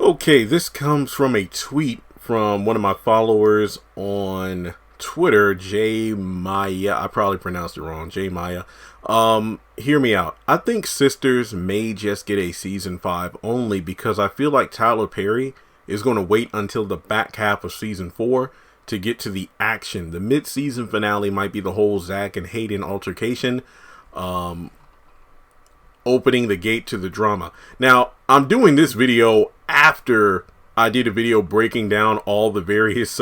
Okay, this comes from a tweet from one of my followers on Twitter, J Maya. I probably pronounced it wrong, J Maya. Hear me out. I think Sisters may just get a season 5 only because I feel like Tyler Perry is going to wait until the back half of season 4 to get to the action. The mid-season finale might be the whole Zach and Hayden altercation, opening the gate to the drama. Now, I'm doing this video after I did a video breaking down all the various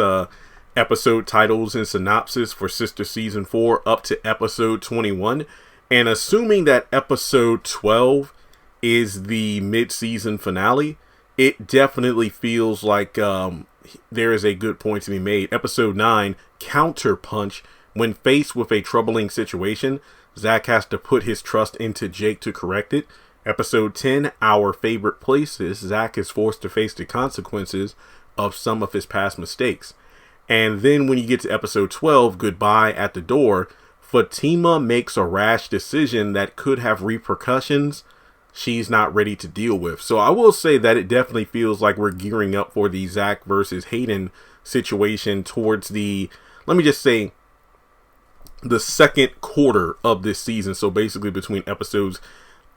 episode titles and synopsis for Sister Season 4 up to episode 21. And assuming that episode 12 is the mid-season finale, it definitely feels like there is a good point to be made. Episode 9, Counterpunch. When faced with a troubling situation, Zach has to put his trust into Jake to correct it. Episode 10, Our Favorite Places. Zach is forced to face the consequences of some of his past mistakes. And then when you get to episode 12, Goodbye at the Door, Fatima makes a rash decision that could have repercussions she's not ready to deal with. So I will say that it definitely feels like we're gearing up for the Zach versus Hayden situation towards the, let me just say, the second quarter of this season. So basically between episodes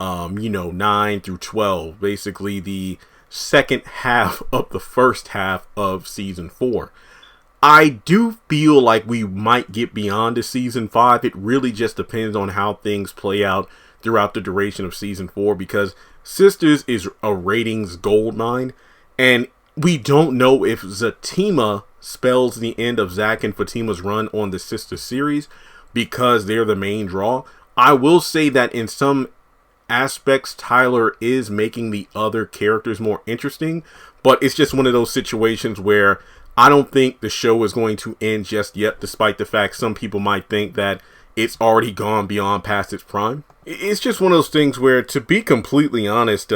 9 through 12, basically the second half of the first half of season 4. I do feel like we might get beyond to season 5. It really just depends on how things play out throughout the duration of season 4, because Sisters is a ratings goldmine, and we don't know if Zatima spells the end of Zach and Fatima's run on the Sister series because they're the main draw. I will say that in some aspects, Tyler is making the other characters more interesting, but it's just one of those situations where I don't think the show is going to end just yet, despite the fact some people might think that it's already gone beyond past its prime. It's just one of those things where, to be completely honest,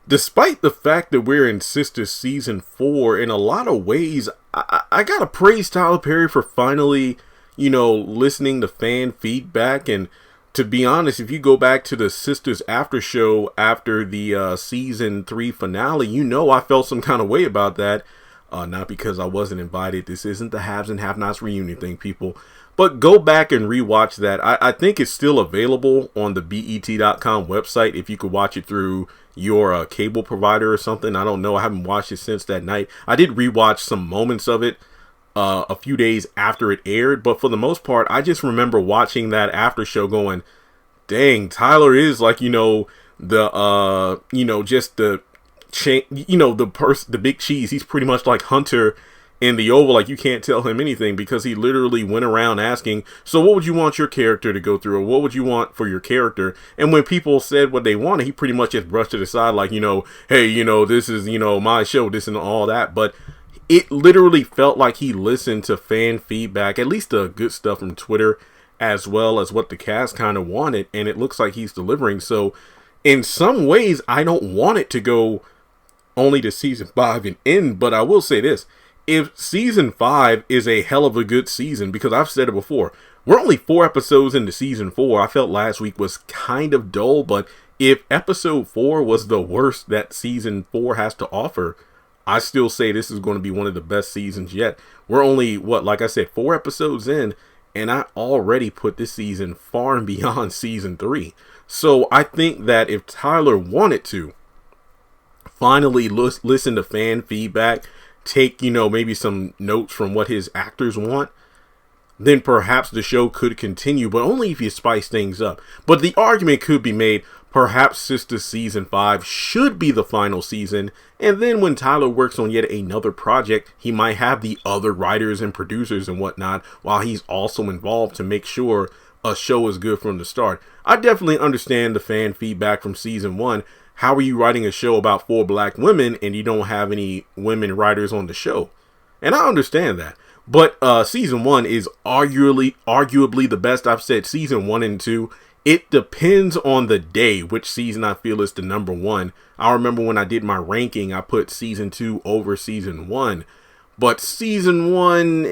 despite the fact that we're in Sisters season 4, in a lot of ways, I gotta praise Tyler Perry for finally, listening to fan feedback. And to be honest, if you go back to the Sisters after show after the season 3 finale, I felt some kind of way about that. Not because I wasn't invited. This isn't the Haves and Have-Nots reunion thing, people. But go back and rewatch that. I think it's still available on the BET.com website if you could watch it through your cable provider or something. I don't know. I haven't watched it since that night. I did rewatch some moments of it a few days after it aired. But for the most part, I just remember watching that after show going, dang, Tyler is like, just the the big cheese. He's pretty much like Hunter in The Oval. Like, you can't tell him anything because he literally went around asking, so what would you want your character to go through, or what would you want for your character? And when people said what they wanted, he pretty much just brushed it aside like, hey, this is, my show, this and all that. But it literally felt like he listened to fan feedback, at least the good stuff from Twitter, as well as what the cast kind of wanted, and it looks like he's delivering. So in some ways, I don't want it to go only to season 5 and end, but I will say this: if season 5 is a hell of a good season, because I've said it before, we're only 4 episodes into season 4. I felt last week was kind of dull, but if episode 4 was the worst that season 4 has to offer, I still say this is going to be one of the best seasons yet. We're only, like I said, 4 episodes in, and I already put this season far and beyond season 3. So I think that if Tyler wanted to finally listen to fan feedback, take, maybe some notes from what his actors want, then perhaps the show could continue, but only if you spice things up. But the argument could be made, perhaps Sisters season 5 should be the final season, and then when Tyler works on yet another project, he might have the other writers and producers and whatnot, while he's also involved to make sure a show is good from the start. I definitely understand the fan feedback from season 1. How are you writing a show about 4 black women and you don't have any women writers on the show? And I understand that. But season 1 is arguably the best. I've said season 1 and 2. It depends on the day which season I feel is the number 1. I remember when I did my ranking, I put season 2 over season 1. But season 1,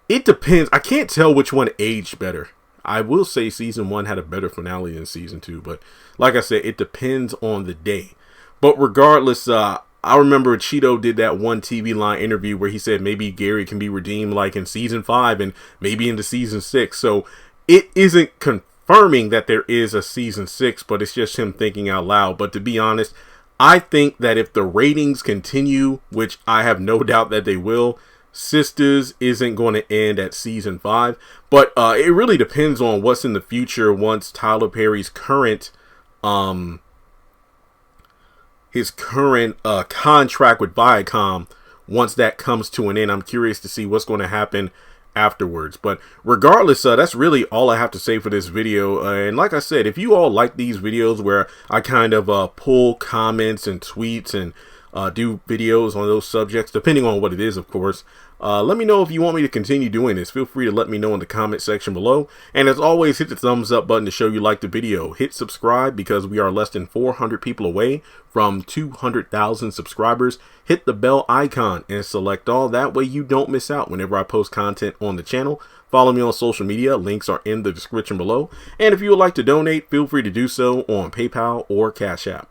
it depends. I can't tell which one aged better. I will say season 1 had a better finale than season 2, but like I said, it depends on the day. But regardless, I remember Cheeto did that one TV line interview where he said maybe Gary can be redeemed like in season 5 and maybe into season 6. So it isn't confirming that there is a season 6, but it's just him thinking out loud. But to be honest, I think that if the ratings continue, which I have no doubt that they will, Sistas isn't going to end at season 5. But it really depends on what's in the future once Tyler Perry's current contract with Viacom, once that comes to an end. I'm curious to see what's going to happen afterwards. But regardless, that's really all I have to say for this video. And like I said, if you all like these videos where I kind of pull comments and tweets and do videos on those subjects, depending on what it is, of course, let me know if you want me to continue doing this. Feel free to let me know in the comment section below. And as always, hit the thumbs up button to show you like the video. Hit subscribe because we are less than 400 people away from 200,000 subscribers. Hit the bell icon and select all. That way you don't miss out whenever I post content on the channel. Follow me on social media. Links are in the description below. And if you would like to donate, feel free to do so on PayPal or Cash App.